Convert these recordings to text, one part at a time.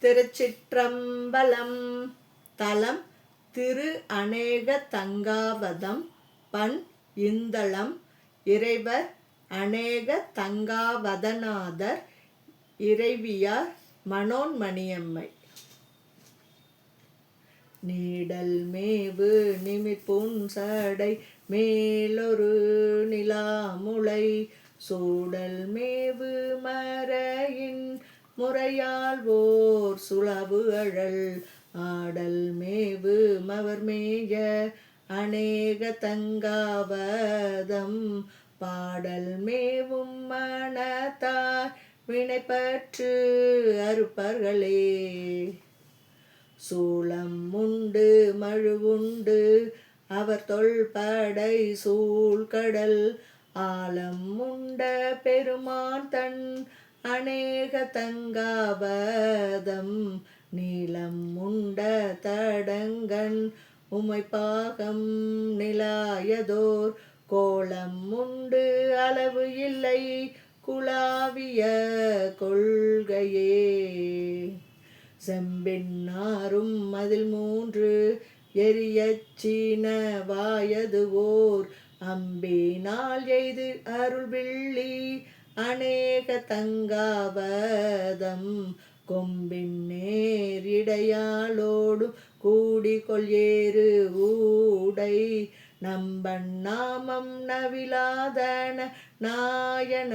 திருச்சிற்றம்பலம். தலம் திரு அநேக தங்காவதம். பண் இந்தளம். இறைவர் அநேக தங்காவதநாதர். இறைவியார் மனோன்மணியம்மை. நீடல் மேவு நிமிர்புன்சடை மேலொரு நிலாமுலை சூடல் மேவு மறையின் முறையால் ஓர் சுளவு அழல் ஆடல் மேவு மவர்மேய அநேக தங்காவதம் பாடல் மேவும் மனத்தார் வினைப்பற்று அறுப்பர்களே. சூளம் உண்டு மழுவுண்டு அவர் தொல்படை சூழ்கடல் ஆலம் உண்ட பெருமான் தன் அநேக தங்காவதம் நீளம் உண்ட தடங்கண் உமைப்பாகம் நிலாயதோர் கோலம் உண்டு அளவு இல்லை குலாவிய கொள்கையே. செம்பின்னாரும் அதில் மூன்று எரியச்சீன வாயது ஓர் அம்பினால் எய்து அருள்விள்ளி அநேக தங்காவதம் கொம்பின் நேரிடையாளோடும் கூடி கொள்ஏறு ஊடை நம்பன் நாமம் நவிலாதன நாயனல்லாகுமே.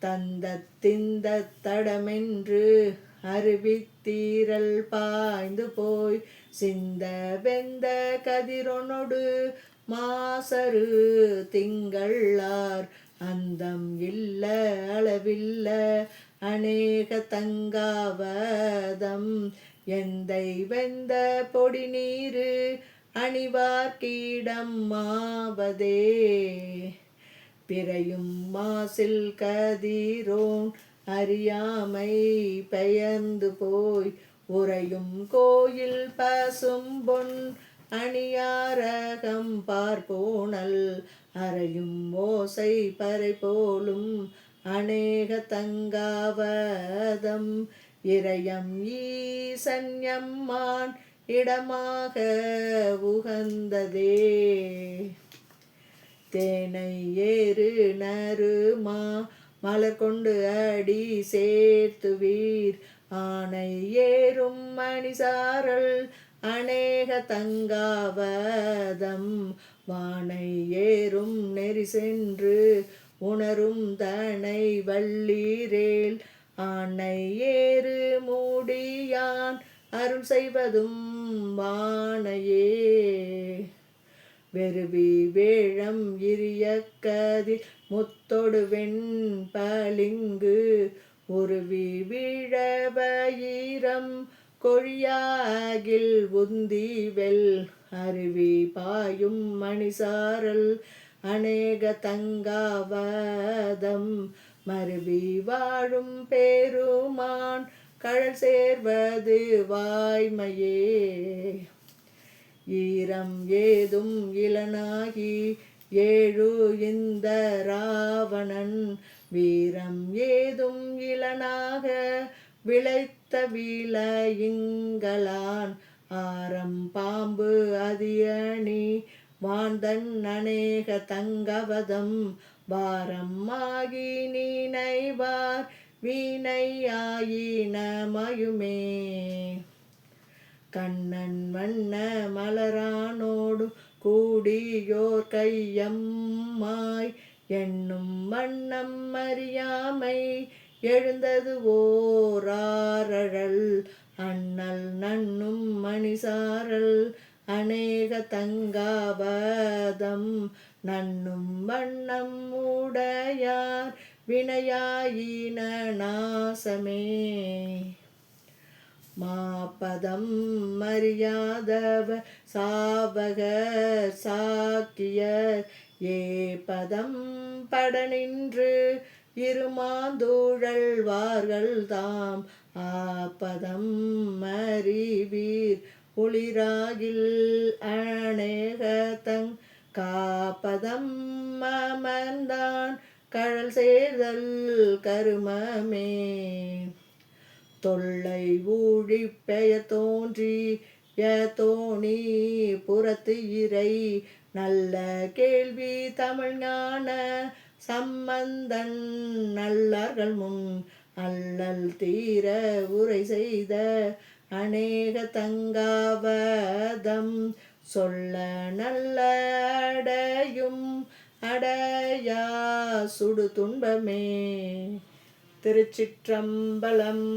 தந்தத்திந்த தடமென்று அறிவித்தீரல் பாய்ந்து போய் சிந்த வெந்த கதிரொனொடு மாசரு திங்கள்ளார் அந்தம் இல்ல அளவில்ல அநேக தங்காவதம் எந்தை வெந்த பொடி நீரு அணிவார்க்கிடம் மாவதே. பிறையும் மாசில் கதிரோன் அறியாமை பெயர்ந்து போய் உறையும் கோயில் பசும் பொன் அணியாரகம் பார்ப்போனல் அறையும் ஓசை பறை போலும் அநேக தங்காவதம் இறையம் ஈசன்யம்மான் இடமாக உகந்ததே. தேனை ஏறு நறுமா மலர் கொண்டு அடி சேர்த்துவீர் ஆனை ஏறும் மணிசாரல் அநேக தங்காவதம் வானை ஏறும் நெறி சென்று உணரும் தனை வள்ளீரேல் ஆனை ஏறு மூடியான் அருள் செய்வதும் வானையே. வெறுவி வேழம் இரிய கதிர் முத்தொடு வெண்பளிங்கு உருவி வீழவயிரம் கொழியாகில் உந்திவெல் அருவி பாயும் மணிசாரல் அநேக தங்காவதம் மருவி வாழும் பெருமான் கழல் சேர்வது வாய்மையே. ஈரம் ஏதும் இளனாகி ஏழு இந்த ராவணன் வீரம் ஏதும் இளனாக விளைத்த விளையுங்களான் ஆரம் பாம்பு அதியணி வாந்தன் அநேக தங்கவதம் வாரம் ஆகி நீனைவார் வீணையாயினமயுமே. கண்ணன் வண்ண மலரானோடும் கூடியோர் கையம்மாய் என்னும் வண்ணம் அறியாமை எழுந்தது ஓராரழல் அண்ணல் நன்னும் மணிசாரல் அநேக தங்காவதம் நன்னும் வண்ணம் உடையார் வினையாயின நாசமே. மாபதம் அறியாதவர் சாவகர் சாக்கியர் ஏபதம் படனின்று இருமாந்தூழல்வார்கள் தாம் ஆபதம் அறிவீர் ஒளிராகில் அநேக தங் காப்பதம் அமர்ந்தான் கழல் சேர்தல் கருமமே. தொல்லை ஊழி பெயர் தோன்றிய தோணி புறத்து இறை நல்ல கேள்வி தமிழ் ஞான சம்பந்தன் நல்லார்கள் முன் அல்லல் தீர உரை செய்த அநேக தங்காவதம் சொல்ல நல்ல அடையும் அடையா சுடு துன்பமே. திருச்சிற்றம்பலம்.